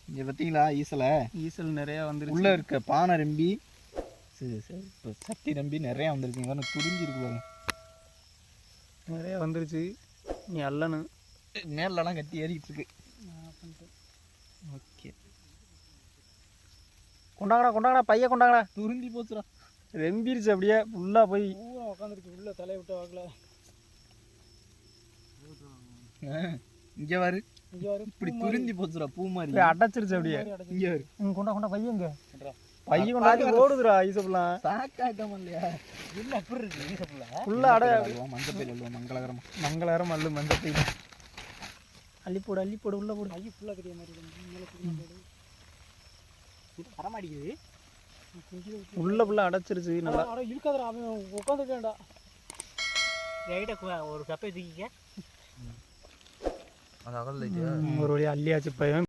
இங்கே பார்த்தீங்களா ஈசல் நிறையா வந்துருக்கு. உள்ளே இருக்க பானை நம்பி சரி இப்போ சட்டி நம்பி நிறையா வந்துருக்குங்க. பாருங்க துடிஞ்சிருக்கு பாருங்க, நிறையா வந்துருச்சு. நீ அல்லணும் நேரிலலாம் கட்டி ஏறிக்கிட்டு இருக்கு. ஓகே கொண்டாங்கடா பைய கொண்டாங்கடா. துருந்தி போச்சுடா, ரெம்பிருச்சு அப்படியே ஃபுல்லாக போய் உட்காந்துருக்கு உள்ள தலையை விட்ட வாக்கில். இங்கே வாரு இப்படி துருந்தி போச்சுடா, பூ மாதிரி அடைச்சிருச்சு அப்படியே. இங்கே வாரு, கொண்டா பையங்க பையன் கொண்டாடி ஓடுதுடா. ஈசப்புலாம் சாக்காயிட்டோம் இல்லையா? இல்லை அப்படி இருக்கு ஈசப்புல ஃபுல்லாக அடை. மஞ்சள் பையில் அல்லுவோம், மங்களகரம் அல்லு மஞ்சள் பையில் அள்ளி போடு உள்ள போடு. ஐயோ ஃபுல்லாக தெரிய மாதிரி வரமாட்டேங்குது. உள்ள ஃபுல்லாக அடைச்சிருச்சு. நல்லா இருக்காதுடா, அவன் உட்காந்துக்கேன்டா. ரைட்டாக ஒரு கப்பை தூக்கிக்க. ஒரு வழியாக அள்ளியாச்சு பையன்.